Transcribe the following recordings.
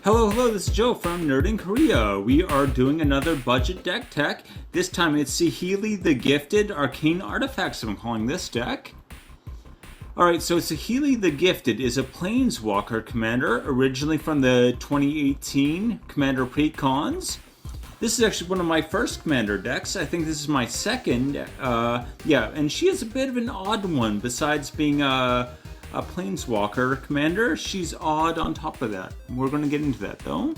Hello, this is Joe from Nerd in Korea. We are doing another budget deck tech. This time it's Saheeli the Gifted Arcane Artifacts, I'm calling this deck. Alright, so Saheeli the Gifted is a planeswalker commander, originally from the 2018 Commander Precons. This is actually one of my first commander decks. I think this is my second. And she is a bit of an odd one. Besides being a planeswalker commander, she's odd on top of that. We're going to get into that though.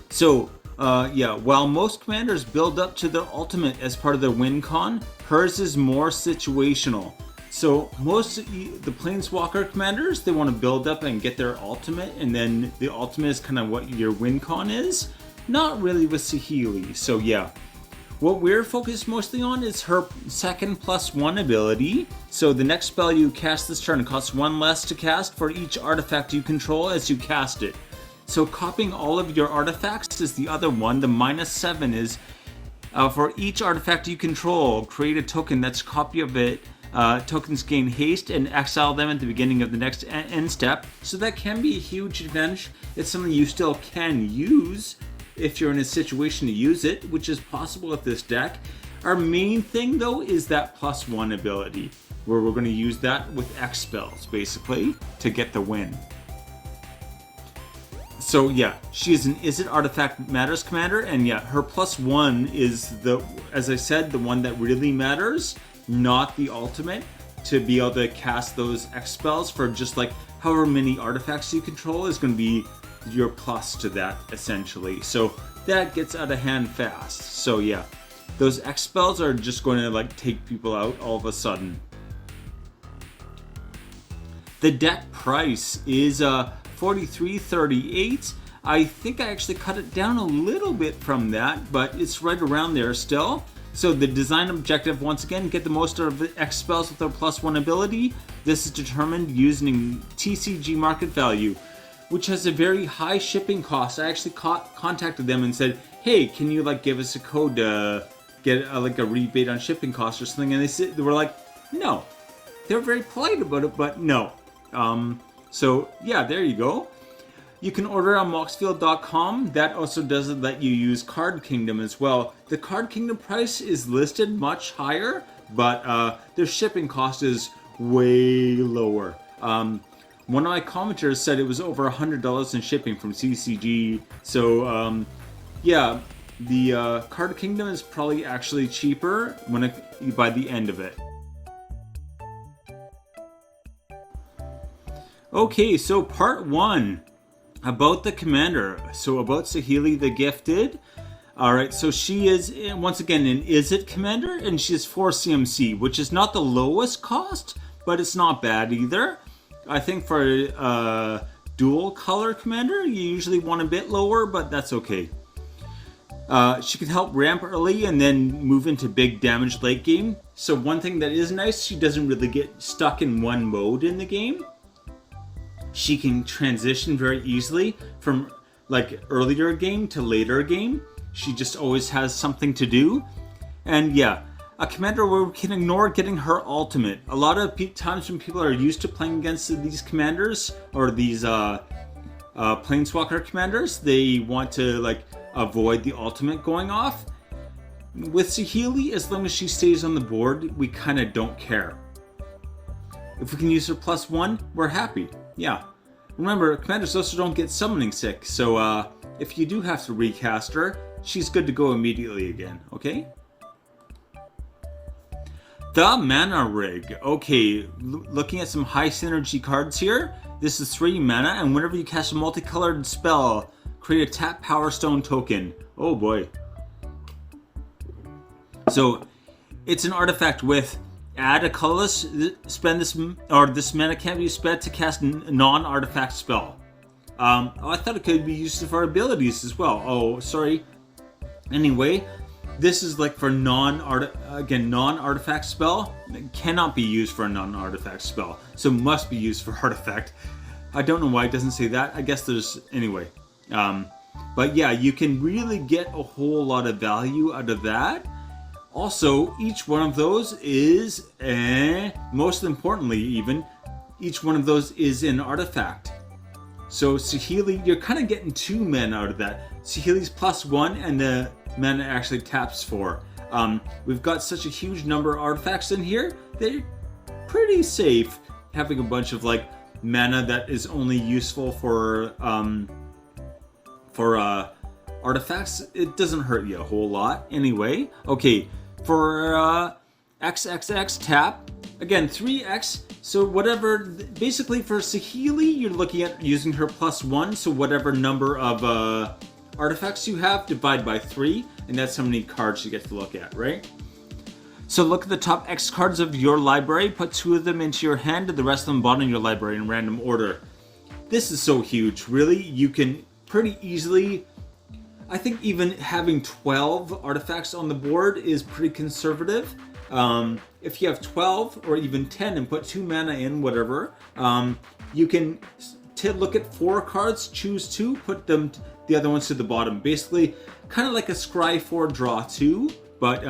So, while most commanders build up to their ultimate as part of their win con, hers is more situational. So most of the planeswalker commanders, they want to build up and get their ultimate, and then the ultimate is kind of what your win con is. Not really with Saheeli. So yeah. What we're focused mostly on is her second +1 ability. So the next spell you cast this turn costs 1 less to cast for each artifact you control as you cast it. So copying all of your artifacts is the other one. The -7 is for each artifact you control, create a token that's a copy of it. Tokens gain haste and exile them at the beginning of the next end step. So that can be a huge advantage. It's something you still can use if you're in a situation to use it, which is possible with this deck. Our main thing though is that +1 ability, where we're going to use that with X spells basically to get the win. So yeah, she is an Is It Artifact Matters commander, and yeah, her +1 is as I said, the one that really matters, not the ultimate, to be able to cast those X spells for just like however many artifacts you control is going to be your plus to that essentially. So that gets out of hand fast. So yeah, those X spells are just going to like take people out all of a sudden. The deck price is $43.38. I think I actually cut it down a little bit from that, but it's right around there still. So the design objective, once again, get the most out of the X spells with their +1 ability. This is determined using TCG market value, which has a very high shipping cost. I actually contacted them and said, hey, can you like give us a code to get a rebate on shipping costs or something? And they were like, no. They were very polite about it, but no. So yeah, there you go. You can order on moxfield.com. That also doesn't let you use Card Kingdom as well. The Card Kingdom price is listed much higher, but their shipping cost is way lower. One of my commenters said it was over $100 in shipping from CCG. So yeah, the Card Kingdom is probably actually cheaper by the end of it. Okay, so part 1. About the commander. So about Saheeli the Gifted. Alright, so she is, once again, an Is It commander, and she is 4 CMC, which is not the lowest cost, but it's not bad either. I think for a dual color commander, you usually want a bit lower, but that's okay. She can help ramp early and then move into big damage late game. So one thing that is nice, she doesn't really get stuck in one mode in the game. She can transition very easily from like earlier game to later game. She just always has something to do. And yeah, a commander where we can ignore getting her ultimate. A lot of times when people are used to playing against these commanders or these planeswalker commanders, they want to like avoid the ultimate going off. With Saheeli, as long as she stays on the board, we kind of don't care. If we can use her +1, we're happy. Yeah. Remember, commanders also don't get summoning sick, so if you do have to recast her, she's good to go immediately again, okay? The Mana Rig. Okay, looking at some high synergy cards here. This is 3 mana, and whenever you cast a multicolored spell, create a tap Power Stone token. Oh boy. So, it's an artifact with add a colorless, spend this, or this mana can't be spent to cast a non-artifact spell. I thought it could be used for abilities as well. Oh, sorry. Anyway, this is like for non-artifact spell. It cannot be used for a non-artifact spell, so must be used for artifact. I don't know why it doesn't say that. I guess there's, anyway. But yeah, you can really get a whole lot of value out of that. Also, each one of those is, most importantly even, each one of those is an artifact. So Saheeli, you're kind of getting 2 mana out of that. Saheeli's +1 and the mana actually taps 4. We've got such a huge number of artifacts in here, they're pretty safe having a bunch of like mana that is only useful for artifacts. It doesn't hurt you a whole lot anyway. Okay, for XXX tap, again 3x, so whatever, basically for Saheeli you're looking at using her +1, so whatever number of artifacts you have, divide by 3, and that's how many cards you get to look at, right? So look at the top X cards of your library, put 2 of them into your hand and the rest of them bottom of your library in random order. This is so huge, really. You can pretty easily, I think even having 12 artifacts on the board is pretty conservative. If you have 12 or even 10 and put 2 mana in, whatever, you can look at 4 cards, choose 2, put them the other ones to the bottom. Basically, kind of like a scry 4 draw 2, but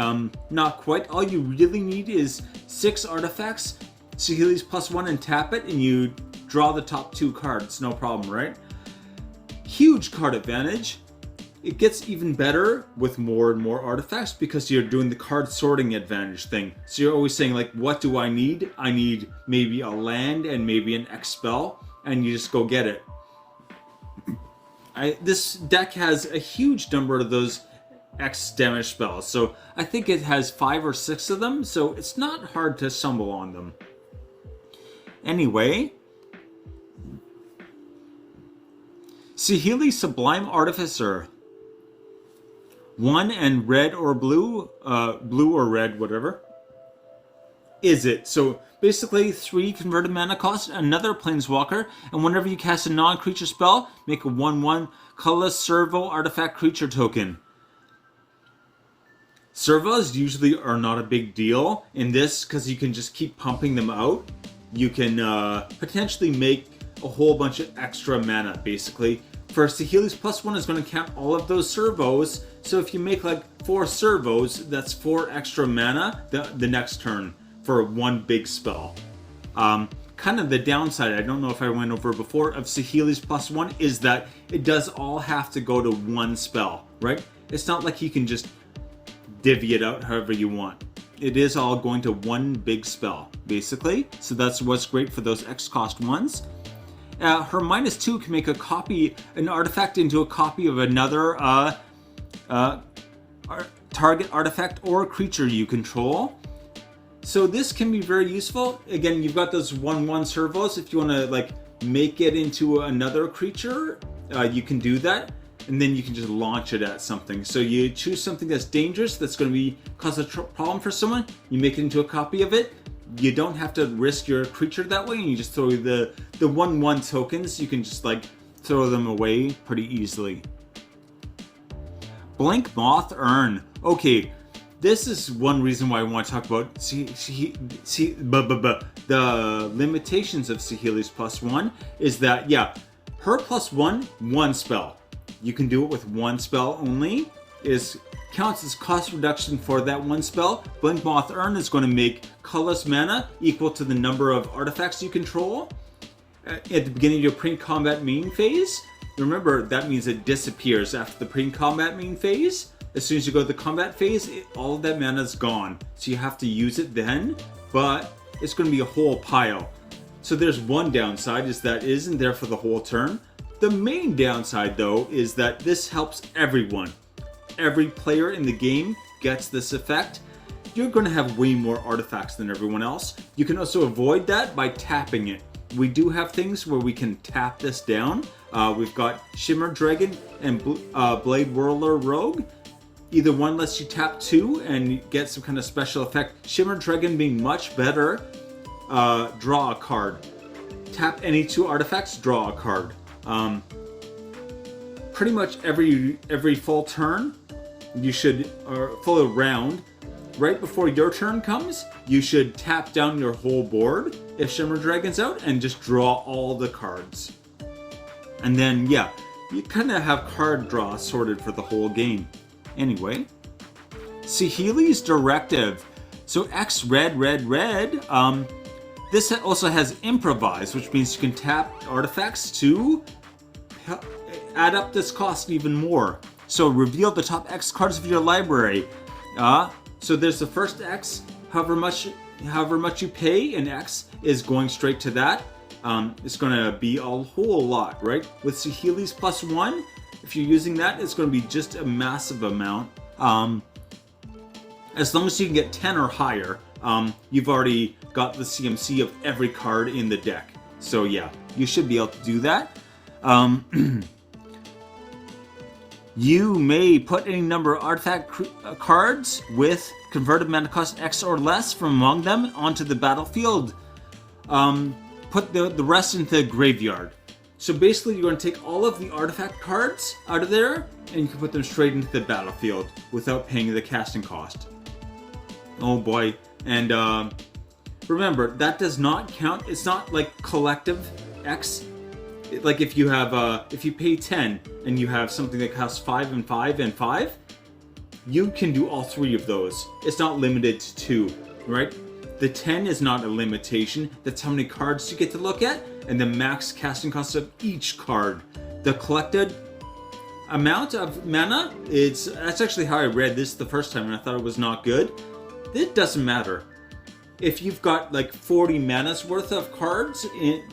not quite. All you really need is 6 artifacts, Saheeli's +1, and tap it, and you draw the top 2 cards, no problem, right? Huge card advantage. It gets even better with more and more artifacts because you're doing the card sorting advantage thing. So you're always saying like, what do I need? I need maybe a land and maybe an X spell, and you just go get it. This deck has a huge number of those X damage spells, so I think it has 5 or 6 of them, so it's not hard to stumble on them. Anyway, Saheeli Sublime Artificer. 1 and red or blue, blue or red, whatever. Is it? So basically 3 converted mana cost, another planeswalker, and whenever you cast a non-creature spell, make a 1/1 colorless servo artifact creature token. Servos usually are not a big deal in this because you can just keep pumping them out. You can potentially make a whole bunch of extra mana, basically. For Saheeli's +1 is going to count all of those servos, so if you make like 4 servos, that's 4 extra mana the next turn for 1 big spell. Kind of the downside, I don't know if I went over before, of Saheeli's +1 is that it does all have to go to 1 spell, right? It's not like you can just divvy it out however you want. It is all going to 1 big spell, basically. So that's what's great for those X cost ones. Her -2 can make an artifact into a copy of another target artifact or creature you control. So this can be very useful. Again, you've got those 1/1 servos. If you want to like make it into another creature, you can do that, and then you can just launch it at something. So you choose something that's dangerous, that's going to cause a problem for someone. You make it into a copy of it. You don't have to risk your creature that way, and you just throw the 1/1 tokens. You can just like throw them away pretty easily. Blink Moth Urn. Okay, this is one reason why I want to talk about the limitations of Saheeli's +1 is that, yeah, her +1, 1 spell. You can do it with 1 spell only. Counts as cost reduction for that 1 spell. Blink Moth Urn is going to make colorless mana equal to the number of artifacts you control at the beginning of your pre-combat main phase. Remember, that means it disappears after the pre-combat main phase. As soon as you go to the combat phase, all of that mana is gone. So you have to use it then, but it's going to be a whole pile. So there's one downside, is that it isn't there for the whole turn. The main downside, though, is that this helps everyone. Every player in the game gets this effect. You're going to have way more artifacts than everyone else. You can also avoid that by tapping it. We do have things where we can tap this down. We've got Shimmer Dragon and Blade Whirler Rogue. Either one lets you tap 2 and get some kind of special effect. Shimmer Dragon being much better. Draw a card. Tap any 2 artifacts, draw a card. Pretty much every full turn, you should, or full round, right before your turn comes, you should tap down your whole board if Shimmer Dragon's out and just draw all the cards. And then, yeah, you kind of have card draw sorted for the whole game. Anyway, Saheeli's Directive. So X red, red, red. This also has Improvise, which means you can tap artifacts to add up this cost even more. So reveal the top X cards of your library. So there's the first X, however much you pay in X is going straight to that. It's going to be a whole lot, right? With Saheeli's +1, if you're using that, it's going to be just a massive amount. As long as you can get 10 or higher, you've already got the CMC of every card in the deck. So yeah, you should be able to do that. You may put any number of artifact cards with converted mana cost X or less from among them onto the battlefield. Put the rest into the graveyard. So basically you're going to take all of the artifact cards out of there and you can put them straight into the battlefield without paying the casting cost. Oh boy. And remember, that does not count. It's not like collective X. Like if you have if you pay 10 and you have something that costs 5 and 5 and 5, you can do all 3 of those. It's not limited to 2, right? The 10 is not a limitation. That's how many cards you get to look at and the max casting cost of each card. The collected amount of mana, that's actually how I read this the first time and I thought it was not good. It doesn't matter. If you've got like 40 mana's worth of cards in,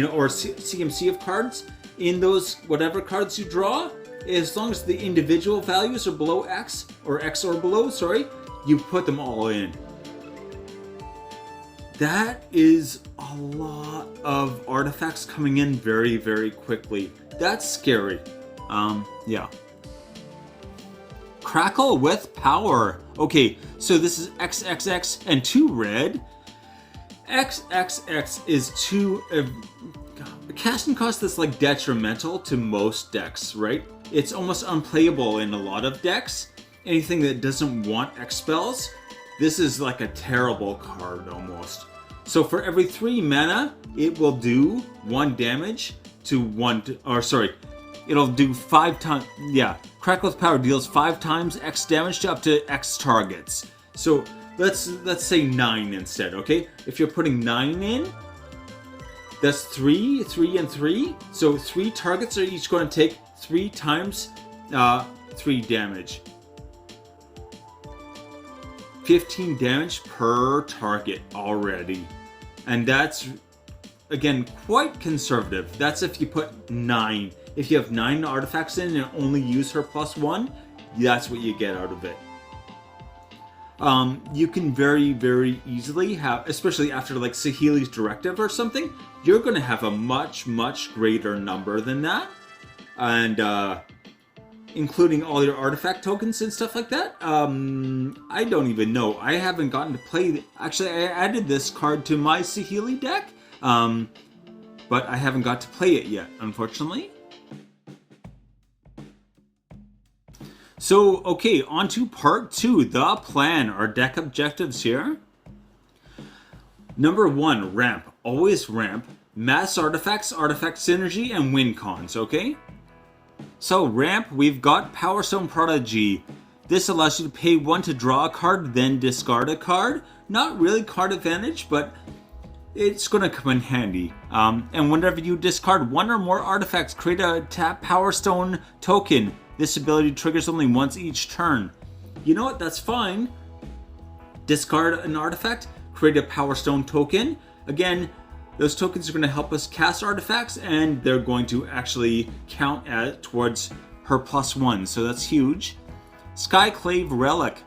or CMC of cards in those whatever cards you draw, as long as the individual values are below X, or X or below, sorry, you put them all in. That is a lot of artifacts coming in very, very quickly. That's scary. Yeah. Crackle with power. Okay, so this is XXX and 2 red. XXX is 2 a casting cost that's like detrimental to most decks, right? It's almost unplayable in a lot of decks. Anything that doesn't want X spells, this is like a terrible card almost. So for every 3 mana, it will do 1 damage to 1, it'll do 5 times, yeah. Crackle with Power deals 5 times X damage to up to X targets. So let's say 9 instead, okay? If you're putting 9 in, that's 3, 3, and 3. So 3 targets are each going to take 3 times 3 damage. 15 damage per target already. And that's, again, quite conservative. That's if you put 9. If you have 9 artifacts in and only use her +1, that's what you get out of it. You can very, very easily have, especially after like Saheeli's directive or something, you're going to have a much, much greater number than that. And including all your artifact tokens and stuff like that. I don't even know. I haven't gotten to play. Actually, I added this card to my Saheeli deck, but I haven't got to play it yet, unfortunately. So, okay, on to part 2, the plan, our deck objectives here. Number 1, ramp. Always ramp. Mass artifacts, artifact synergy, and win cons, okay? So, ramp, we've got Power Stone Prodigy. This allows you to pay 1 to draw a card, then discard a card. Not really card advantage, but it's going to come in handy. And whenever you discard 1 or more artifacts, create a tap Power Stone token. This ability triggers only once each turn. You know what? That's fine. Discard an artifact, create a Power Stone token. Again, those tokens are going to help us cast artifacts, and they're going to actually count towards her +1. So that's huge. Skyclave Relic.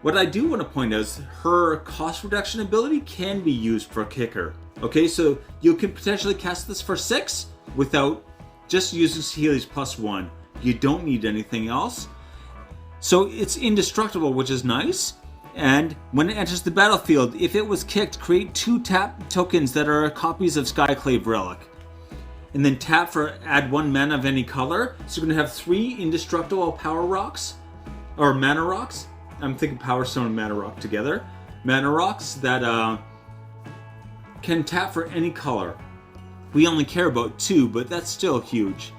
What I do want to point out is her cost reduction ability can be used for kicker. Okay, so you can potentially cast this for 6 without just using Saheeli's +1. You don't need anything else. So it's indestructible, which is nice. And when it enters the battlefield, if it was kicked, create 2 tap tokens that are copies of Skyclave Relic. And then tap for add 1 mana of any color. So you're going to have 3 indestructible power rocks, or mana rocks. I'm thinking Power Stone and Mana Rock together. Mana rocks that can tap for any color. We only care about 2, but that's still huge.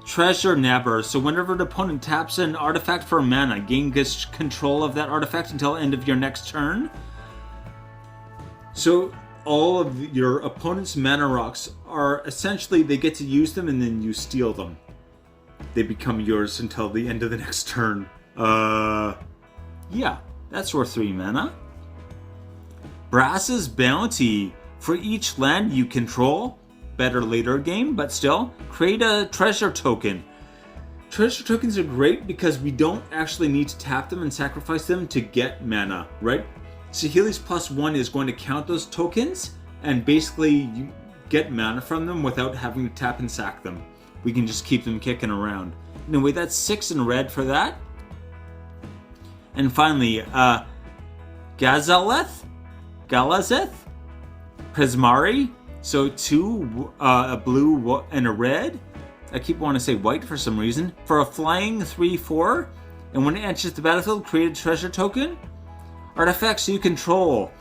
Treasure Nabber. So whenever an opponent taps an artifact for mana, gain control of that artifact until the end of your next turn. So all of your opponent's mana rocks are essentially, they get to use them and then you steal them. They become yours until the end of the next turn. Yeah, that's worth 3 mana. Brass's Bounty. For each land you control, better later game, but still, create a treasure token. Treasure tokens are great because we don't actually need to tap them and sacrifice them to get mana, right? Saheeli's +1 is going to count those tokens, and basically you get mana from them without having to tap and sack them. We can just keep them kicking around. Anyway, that's 6 in red for that. And finally, Galazeth, Prismari. So 2, a blue and a red. I keep wanting to say white for some reason. For a flying 3/4, and when it enters the battlefield, create a treasure token. Artifacts you control.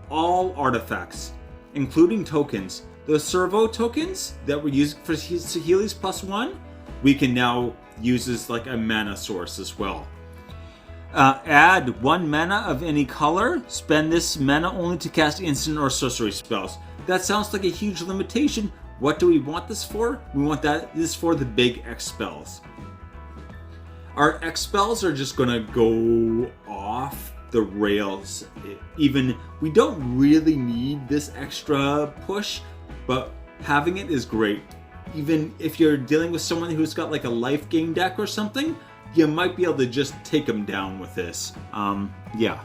All artifacts, including tokens. Those servo tokens that we're using for Saheeli's +1, we can now use as like a mana source as well. Add 1 mana of any color. Spend this mana only to cast instant or sorcery spells. That sounds like a huge limitation. What do we want this for? We want this for the big X spells. Our X spells are just gonna go off the rails. Even, we don't really need this extra push, but having it is great. Even if you're dealing with someone who's got like a life gain deck or something, you might be able to just take them down with this. Yeah.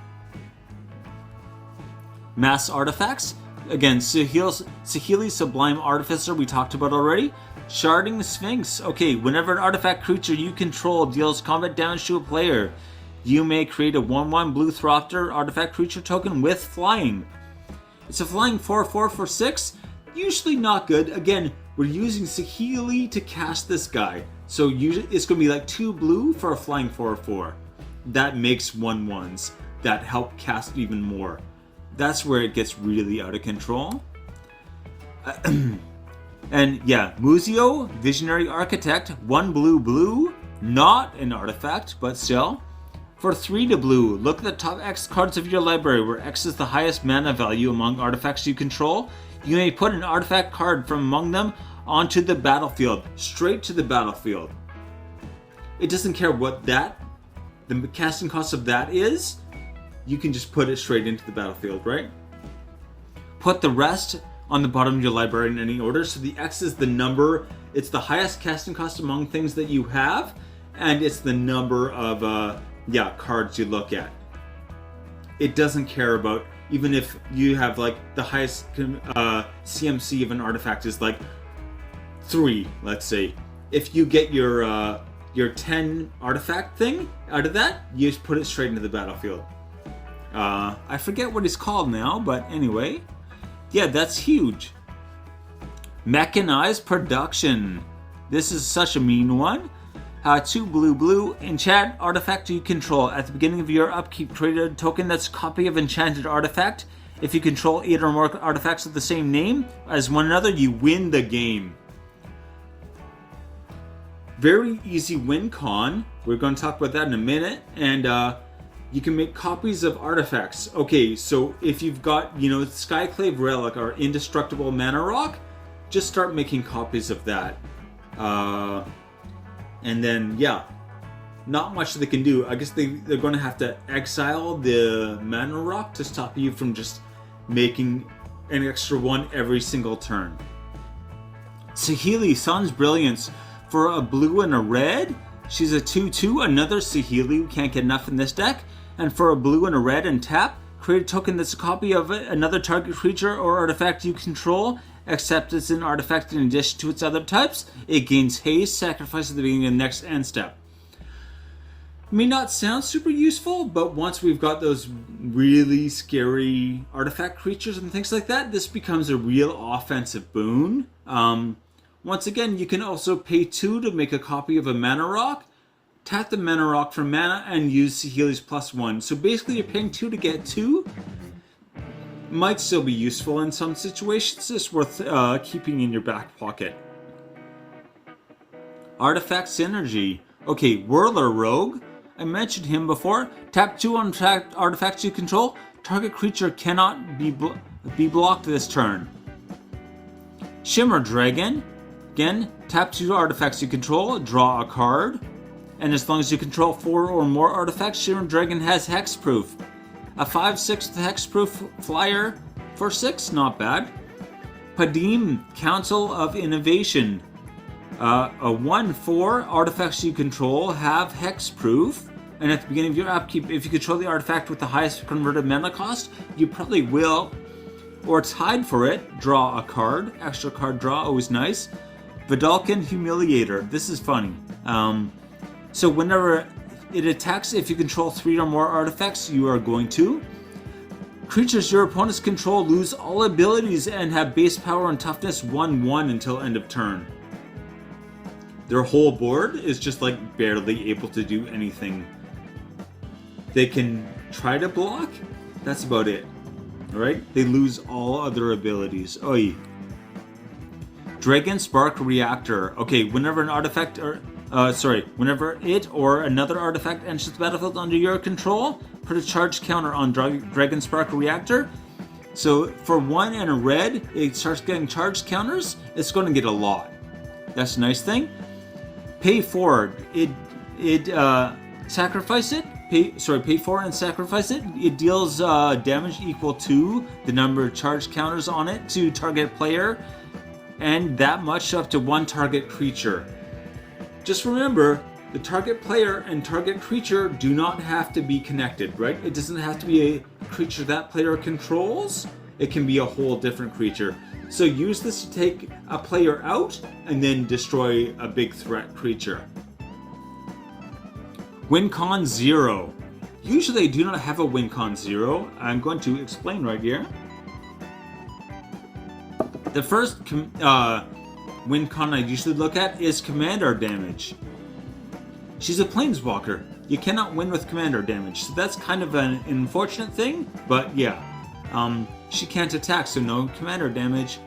Mass artifacts. Again, Saheeli's Sublime Artificer we talked about already. Sharding the Sphinx. Okay, whenever an artifact creature you control deals combat damage to a player, you may create a 1/1 Blue Thropter artifact creature token with flying. It's a flying 4/4 for 6. Usually not good. Again, we're using Saheeli to cast this guy. So usually it's going to be like 2 blue for a flying 4/4. That makes 1/1s that help cast even more. That's where it gets really out of control. And yeah, Muzio, Visionary Architect, 1 blue, not an artifact, but still. For 3 to blue, look at the top X cards of your library, where X is the highest mana value among artifacts you control. You may put an artifact card from among them onto the battlefield, straight to the battlefield. It doesn't care what the casting cost of that is. You can just put it straight into the battlefield, right? Put the rest on the bottom of your library in any order. So the X is the number, it's the highest casting cost among things that you have, and it's the number of cards you look at. It doesn't care about, even if you have like the highest CMC of an artifact is like 3, let's say. If you get your 10 artifact thing out of that, you just put it straight into the battlefield. I forget what it's called now, but anyway. Yeah, that's huge. Mechanized Production. This is such a mean one. 2 blue, enchant artifact you control. At the beginning of your upkeep, create a token that's a copy of enchanted artifact. If you control 8 or more artifacts of the same name as one another, you win the game. Very easy win con. We're going to talk about that in a minute. And you can make copies of artifacts. Okay, so if you've got, Skyclave Relic or Indestructible Mana Rock, just start making copies of that. And then, yeah, not much they can do. I guess they're going to have to exile the Mana Rock to stop you from just making an extra one every single turn. Saheeli, Sun's Brilliance. For a blue and a red, she's a 2/2, another Saheeli. We can't get enough in this deck. And for a blue and a red and tap, create a token that's a copy of another target creature or artifact you control, except it's an artifact in addition to its other types. It gains haste, sacrifice at the beginning of the next end step. May not sound super useful, but once we've got those really scary artifact creatures and things like that, this becomes a real offensive boon. Once again, you can also pay 2 to make a copy of a Mana Rock. Tap the Mana Rock for mana and use Saheeli's +1. So basically you're paying 2 to get 2. Might still be useful in some situations. It's worth keeping in your back pocket. Artifact Synergy. Okay, Whirler Rogue. I mentioned him before. Tap 2 on artifacts you control. Target creature cannot be be blocked this turn. Shimmer Dragon. Again, tap 2 artifacts you control, draw a card. And as long as you control 4 or more artifacts, Shimmer Dragon has hexproof. A 5/6 hexproof flyer for 6, not bad. Padim, Council of Innovation. A 1/4 artifacts you control have hexproof. And at the beginning of your upkeep, if you control the artifact with the highest converted mana cost, you probably will. Or tied for it, draw a card. Extra card draw, always nice. Vidalcan Humiliator. This is funny. So whenever it attacks, if you control 3 or more artifacts, you are going to. Creatures your opponents control lose all abilities and have base power and toughness 1/1 until end of turn. Their whole board is just like barely able to do anything. They can try to block. That's about it. Alright? They lose all other abilities. Oi. Dragon Spark Reactor. Okay, whenever an artifact whenever it or another artifact enters the battlefield under your control, put a charge counter on Dragon Spark Reactor. So for 1 and a red, it starts getting charge counters. It's going to get a lot. That's a nice thing. Pay 4. Sacrifice it. Pay 4 and sacrifice it. It deals damage equal to the number of charge counters on it to target player, and that much up to 1 target creature. Just remember, the target player and target creature do not have to be connected, right? It doesn't have to be a creature that player controls. It can be a whole different creature. So use this to take a player out and then destroy a big threat creature. WinCon 0. Usually I do not have a WinCon 0. I'm going to explain right here. The first WinCon I usually look at is commander damage. She's a planeswalker. You cannot win with commander damage, so that's kind of an unfortunate thing, but yeah. She can't attack, so no commander damage.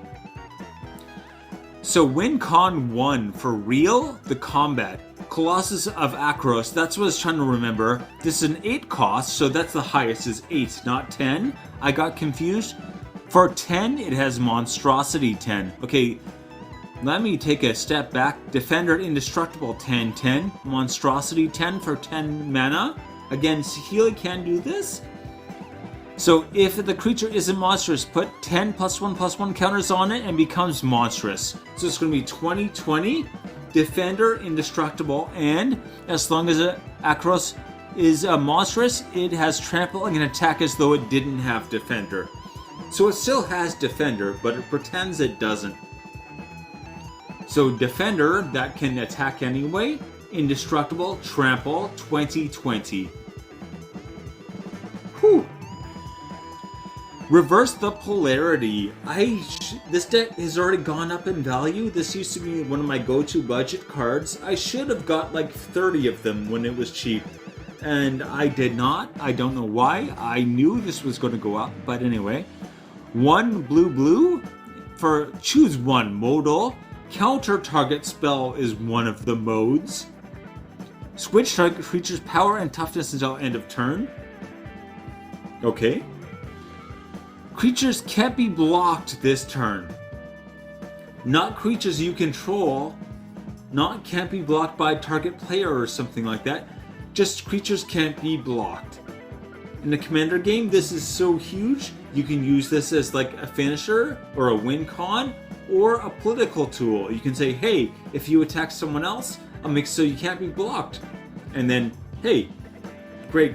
So WinCon 1 for real, the combat. Colossus of Akros, that's what I was trying to remember. This is an 8 cost, so that's the highest, is 8, not 10. I got confused. For 10, it has Monstrosity 10. Okay, let me take a step back. Defender Indestructible 10/10. Monstrosity 10 for 10 mana. Again, Saheeli can do this. So if the creature isn't monstrous, put 10 +1/+1 counters on it and becomes monstrous. So it's going to be 20/20. Defender Indestructible, and as long as Akros is monstrous, it has trampling and attack as though it didn't have Defender. So it still has Defender, but it pretends it doesn't. So Defender, that can attack anyway. Indestructible, Trample, 20/20. Whew. Reverse the Polarity. This deck has already gone up in value. This used to be one of my go-to budget cards. I should have got like 30 of them when it was cheap. And I did not. I don't know why. I knew this was going to go up, but anyway. 1 blue for choose 1 modal. Counter target spell is one of the modes. Switch target creature's power and toughness until end of turn. Okay. Creatures can't be blocked this turn. Not creatures you control. Not can't be blocked by target player or something like that. Just creatures can't be blocked. In the commander game, this is so huge. You can use this as like a finisher or a win con or a political tool. You can say, hey, if you attack someone else, I'll make so you can't be blocked. And then, hey, great.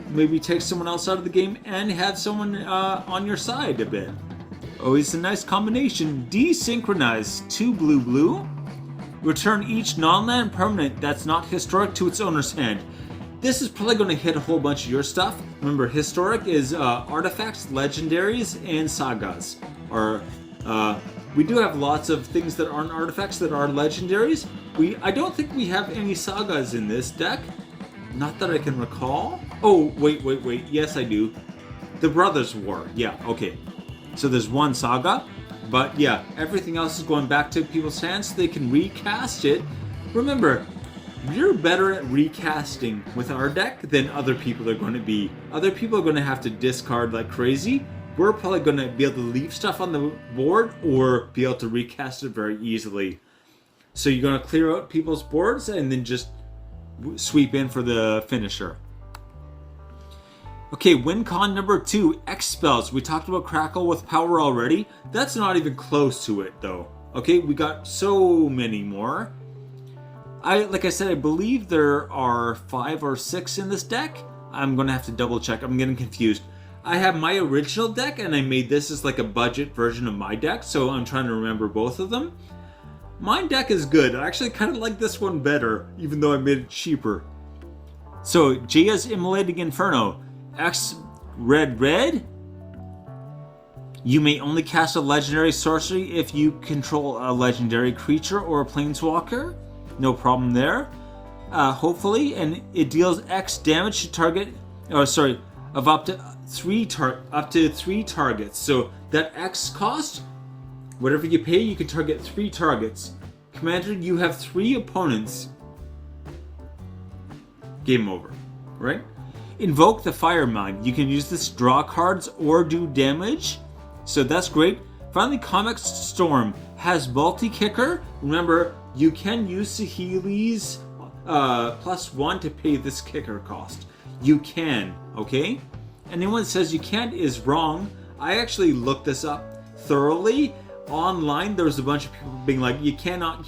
Maybe take someone else out of the game and have someone on your side a bit. Always a nice combination. Desynchronize 2 blue. Return each non-land permanent that's not historic to its owner's hand. This is probably going to hit a whole bunch of your stuff. Remember, historic is artifacts, legendaries, and sagas. We do have lots of things that aren't artifacts that are legendaries. I don't think we have any sagas in this deck. Not that I can recall. Oh, wait. Yes, I do. The Brothers' War. Yeah, okay. So there's 1 saga. But yeah, everything else is going back to people's hands so they can recast it. Remember, we're better at recasting with our deck than other people are going to be. Other people are going to have to discard like crazy. We're probably going to be able to leave stuff on the board or be able to recast it very easily. So you're going to clear out people's boards and then just sweep in for the finisher. Okay, win con number 2, X spells. We talked about Crackle with power already. That's not even close to it though. Okay, we got so many more. Like I said, I believe there are 5 or 6 in this deck. I'm going to have to double check. I'm getting confused. I have my original deck and I made this as like a budget version of my deck, so I'm trying to remember both of them. My deck is good. I actually kind of like this one better, even though I made it cheaper. So, Jaya's Immolating Inferno. X red. You may only cast a legendary sorcery if you control a legendary creature or a planeswalker. No problem there. Hopefully, and it deals X damage to target. Of up to 3 targets. So that X cost, whatever you pay, you can target 3 targets. Commander, you have 3 opponents. Game over, right? Invoke the Fire Mind. You can use this to draw cards or do damage. So that's great. Finally, Comic Storm has multi-kicker. Remember, you can use Saheeli's +1 to pay this kicker cost. You can, okay? Anyone that says you can't is wrong. I actually looked this up thoroughly. Online, there was a bunch of people being like, you cannot,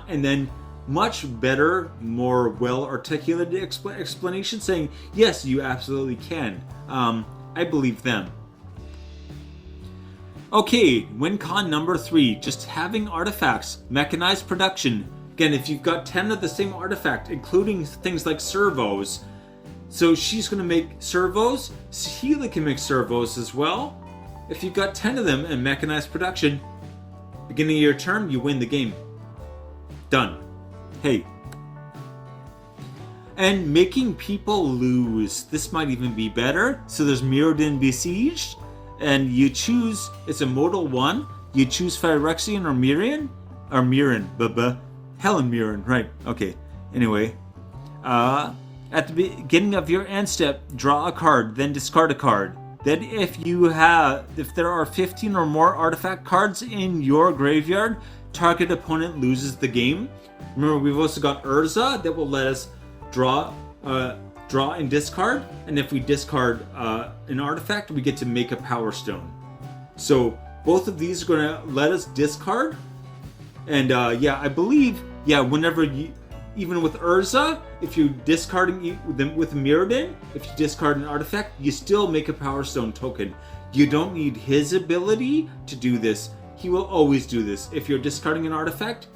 and then much better, more well-articulated explanation saying, yes, you absolutely can. I believe them. Okay, win con number 3, just having artifacts, mechanized production. Again, if you've got 10 of the same artifact, including things like servos, so she's going to make servos, Saheeli can make servos as well. If you've got 10 of them in mechanized production, beginning of your turn, you win the game. Done. Hey. And making people lose. This might even be better. So there's Mirrodin Besieged. And you choose, it's a modal 1. You choose Phyrexian or Mirren. Or Mirren. Helen Mirren. Right. Okay. Anyway. At the beginning of your end step, draw a card, then discard a card. Then if there are 15 or more artifact cards in your graveyard, target opponent loses the game. Remember, we've also got Urza that will let us draw and discard. And if we discard an artifact, we get to make a Power Stone. So both of these are going to let us discard. And I believe, whenever you, even with Urza, if you're discarding them with Mirrodin, if you discard an artifact, you still make a Power Stone token. You don't need his ability to do this. He will always do this. If you're discarding an artifact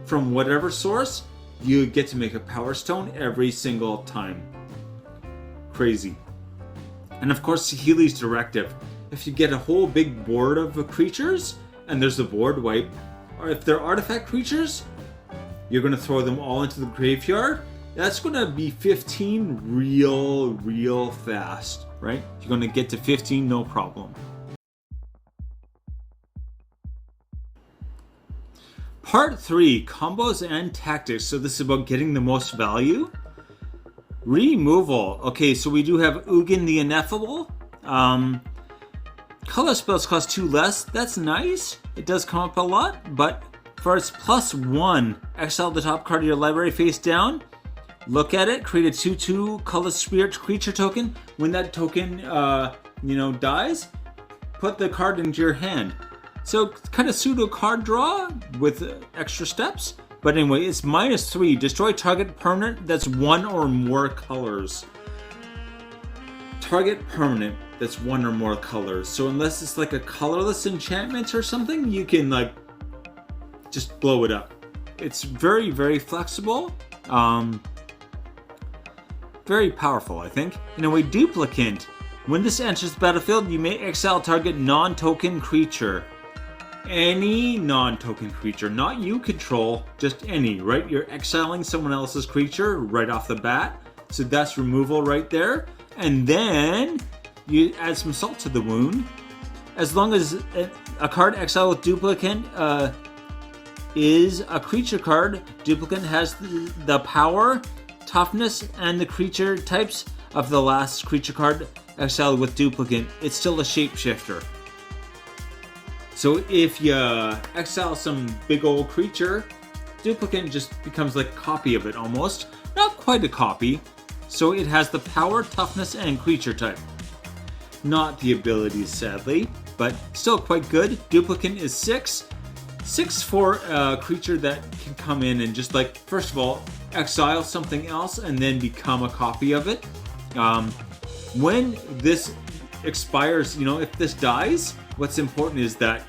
from whatever source, you get to make a Power Stone every single time. Crazy. And of course, Saheeli's Directive. If you get a whole big board of creatures, and there's a board wipe, or if they're artifact creatures, you're going to throw them all into the graveyard. That's going to be 15 real fast, right? You're going to get to 15, no problem. Part 3, combos and tactics. So this is about getting the most value. Removal. Okay, so we do have Ugin the Ineffable. Color spells cost 2 less. That's nice. It does come up a lot, but for its +1, exile the top card of your library face down. Look at it. Create a 2/2 color spirit creature token. When that token, dies, put the card into your hand. So kind of pseudo card draw with extra steps. But anyway, it's -3. Destroy target permanent that's 1 or more colors. Target permanent that's 1 or more colors. So unless it's like a colorless enchantment or something, you can just blow it up. It's very, very flexible. Very powerful, I think. Anyway, Duplicant. When this enters the battlefield, you may exile target non-token creature. Any non-token creature, not you control, just any, right? You're exiling someone else's creature right off the bat. So that's removal right there. And then you add some salt to the wound. As long as a card exiled with Duplicant is a creature card. Duplicate has the power, toughness, and the creature types of the last creature card exiled with duplicate. It's still a shapeshifter. So if you exile some big old creature, duplicate just becomes like a copy of it almost. Not quite a copy. So it has the power, toughness, and creature type. Not the abilities, sadly, but still quite good. Duplicate is 6. 6 for a creature that can come in and just like, first of all, exile something else and then become a copy of it. When this expires, if this dies, what's important is that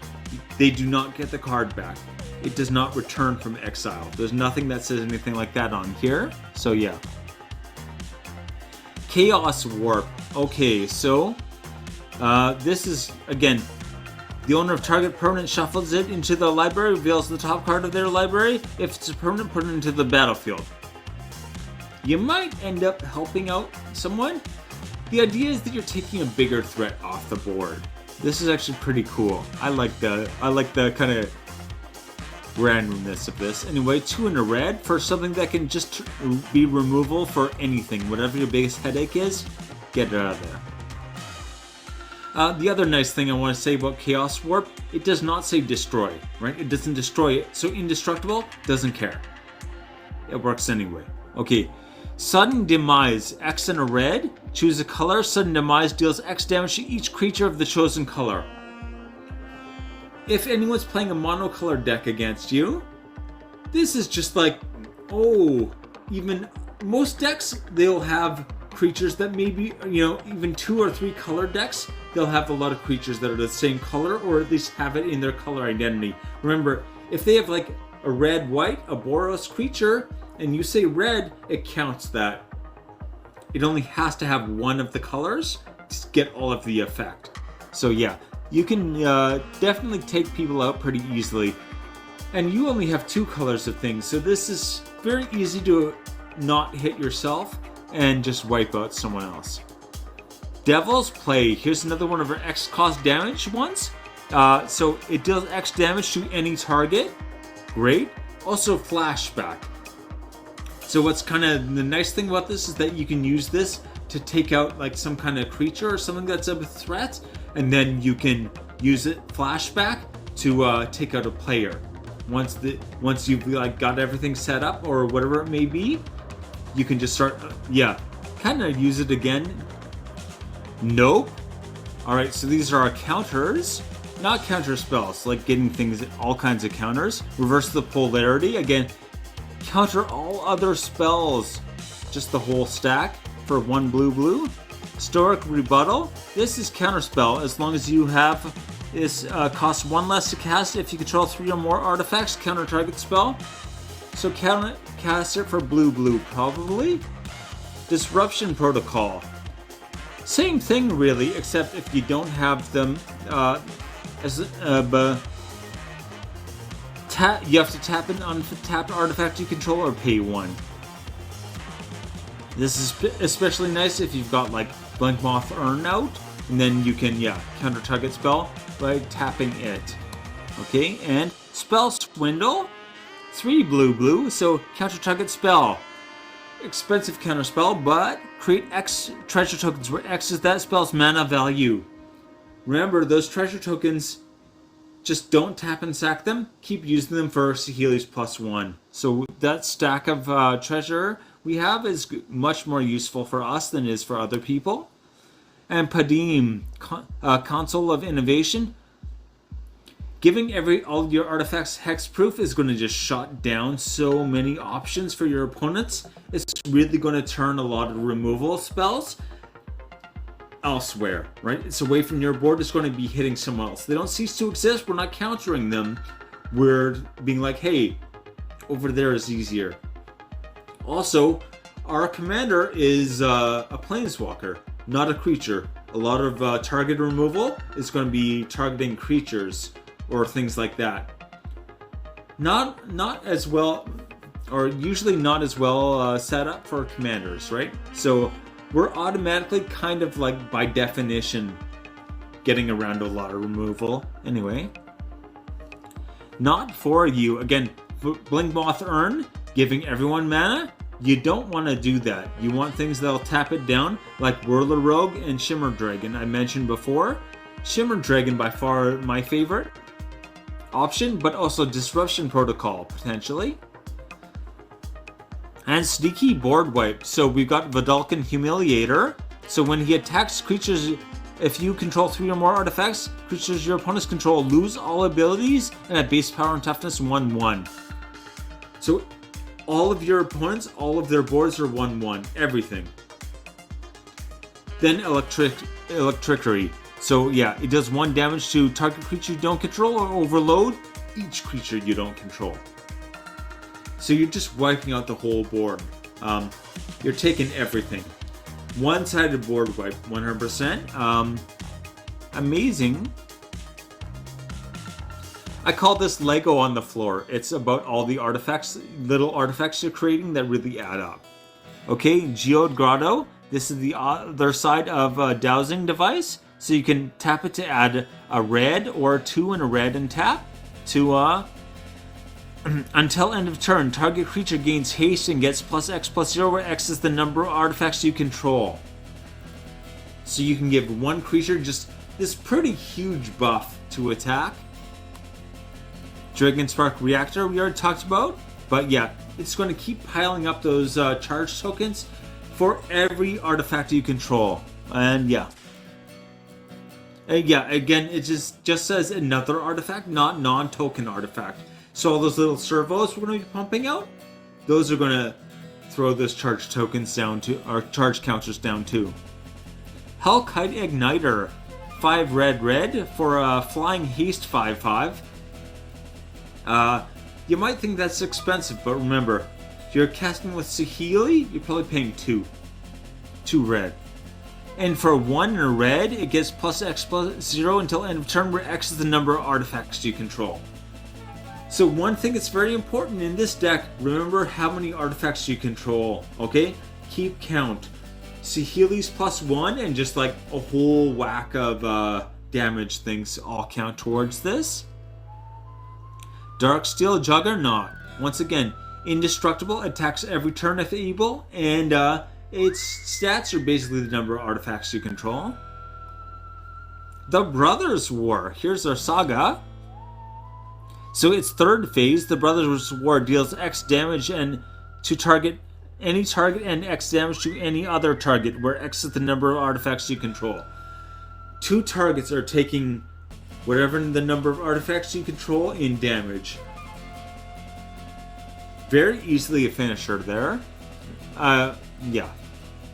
they do not get the card back. It does not return from exile. There's nothing that says anything like that on here. So yeah. Chaos Warp. Okay, so this is, again, the owner of target permanent shuffles it into the library, reveals the top card of their library. If it's a permanent, put it into the battlefield. You might end up helping out someone. The idea is that you're taking a bigger threat off the board. This is actually pretty cool. I like the kind of randomness of this. Anyway, 2 in a red for something that can just be removal for anything. Whatever your biggest headache is, get it out of there. The other nice thing I want to say about Chaos Warp, it does not say destroy, right? It doesn't destroy it. So indestructible, doesn't care. It works anyway. Okay, Sudden Demise, X in a red. Choose a color. Sudden Demise deals X damage to each creature of the chosen color. If anyone's playing a monocolored deck against you, this is just like, even most decks, they'll have creatures that maybe, even 2 or 3 color decks, they'll have a lot of creatures that are the same color or at least have it in their color identity. Remember, if they have like a red-white, a Boros creature, and you say red, it counts that. It only has to have one of the colors to get all of the effect. So yeah, you can definitely take people out pretty easily. And you only have 2 colors of things, so this is very easy to not hit yourself and just wipe out someone else. Devil's Play. Here's another one of our X cost damage ones. So it deals X damage to any target. Great. Also flashback. So what's kind of the nice thing about this is that you can use this to take out like some kind of creature or something that's a threat, and then you can use it flashback to take out a player. Once you've like got everything set up or whatever it may be, you can just start, kind of use it again. Nope. All right, so these are our counters, not counter spells, like getting things, all kinds of counters. Reverse the polarity, again, counter all other spells, just the whole stack for 1 blue. Historic Rebuttal, this is counter spell as long as you have this costs 1 less to cast if you control 3 or more artifacts, counter target spell. So cast it for blue probably. Disruption Protocol. Same thing really, except if you don't have them you have to tap an untapped artifact you control or pay 1. This is especially nice if you've got like Blank Moth Urn out, and then you can counter target spell by tapping it. Okay, and Spell Swindle. 3 blue, so counter target spell. Expensive counter spell, but create X treasure tokens where X is that spell's mana value. Remember, those treasure tokens, just don't tap and sack them. Keep using them for Saheeli's +1. So that stack of treasure we have is much more useful for us than it is for other people. And Padim, Console of Innovation. Giving all your artifacts hexproof is going to just shut down so many options for your opponents. It's really going to turn a lot of removal spells elsewhere, right? It's away from your board. It's going to be hitting someone else. They don't cease to exist. We're not countering them. We're being like, hey, over there is easier. Also, our commander is a planeswalker, not a creature. A lot of target removal is going to be targeting creatures or things like that. Not as well, or usually not as well set up for commanders, right? So we're automatically kind of like by definition getting around a lot of removal. Anyway, not for you. Again, Blink Moth Urn, giving everyone mana, you don't want to do that. You want things that'll tap it down, like Whirler Rogue and Shimmer Dragon I mentioned before. Shimmer Dragon by far my favorite option, but also Disruption Protocol potentially. And Sneaky Board Wipe. So we've got Vidalcan Humiliator. So when he attacks creatures, if you control 3 or more artifacts, creatures your opponents control lose all abilities and at base power and toughness 1/1. So all of your opponents, all of their boards are 1/1, everything. Then Electricity. So yeah, it does 1 damage to target creature you don't control or overload each creature you don't control. So you're just wiping out the whole board. You're taking everything. One-sided board wipe, 100%. Amazing. I call this Lego on the floor. It's about all the artifacts, little artifacts you're creating that really add up. Okay, Geode Grotto. This is the other side of a dowsing device. So you can tap it to add a red or 2 and a red and tap to until end of turn, target creature gains haste and gets +X+0, where X is the number of artifacts you control. So you can give one creature just this pretty huge buff to attack. Dragon Spark Reactor we already talked about, but yeah, it's going to keep piling up those charge tokens for every artifact you control. And yeah. Again, it just says another artifact, not non-token artifact. So all those little servos we're going to be pumping out, those are going to throw those charge tokens down to, or charge counters down too. Hellkite Igniter, 5 red for a flying haste 5/5. You might think that's expensive, but remember, if you're casting with Saheeli, you're probably paying 2 red. And for 1 in a red, it gets +X+0 until end of turn, where X is the number of artifacts you control. So one thing that's very important in this deck, remember how many artifacts you control, okay? Keep count. Saheeli's +1 and just like a whole whack of damage things all count towards this. Darksteel Juggernaut, once again, indestructible, attacks every turn if able, and its stats are basically the number of artifacts you control. The Brothers War, here's our saga. So its third phase, the Brothers War deals X damage and to target any target and X damage to any other target, where X is the number of artifacts you control. 2 targets are taking whatever the number of artifacts you control in damage. Very easily a finisher there. Yeah.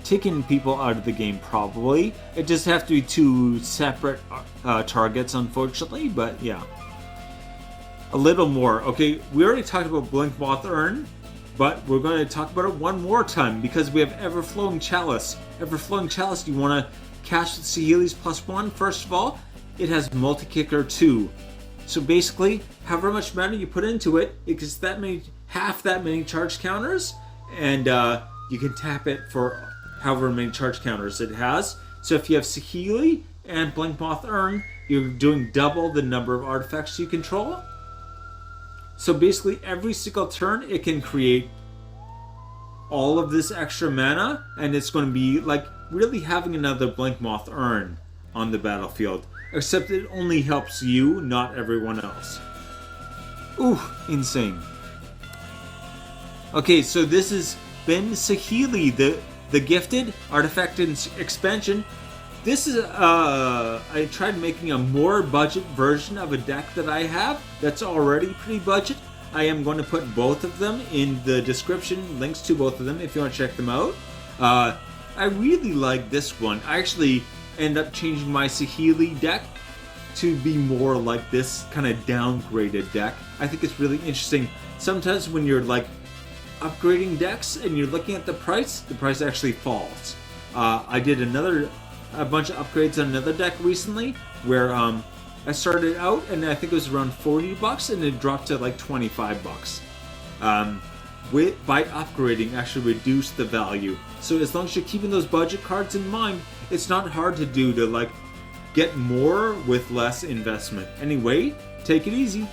Taking people out of the game probably. It just have to be 2 separate targets, unfortunately, but yeah. A little more. Okay, we already talked about Blink Moth Urn, but we're going to talk about it one more time because we have Everflowing Chalice. Everflowing Chalice, you want to cast with Saheeli's +1. First of all, it has Multi-Kicker 2. So basically, however much mana you put into it, it gets half that many charge counters, and you can tap it for however many charge counters it has. So if you have Saheeli and Blink Moth Urn, you're doing double the number of artifacts you control. So basically every single turn it can create all of this extra mana, and it's going to be like really having another Blink Moth Urn on the battlefield. Except it only helps you, not everyone else. Ooh, insane. Okay, so this has been Saheeli, the Gifted Artifact Expansion. This is, I tried making a more budget version of a deck that I have that's already pretty budget. I am going to put both of them in the description, links to both of them if you want to check them out. I really like this one. I actually end up changing my Saheeli deck to be more like this kind of downgraded deck. I think it's really interesting. Sometimes when you're like upgrading decks and you're looking at the price actually falls. I did a bunch of upgrades on another deck recently where I started out and I think it was around $40 and it dropped to like $25. By upgrading actually reduced the value. So as long as you're keeping those budget cards in mind, it's not hard to do to like get more with less investment. Anyway, take it easy.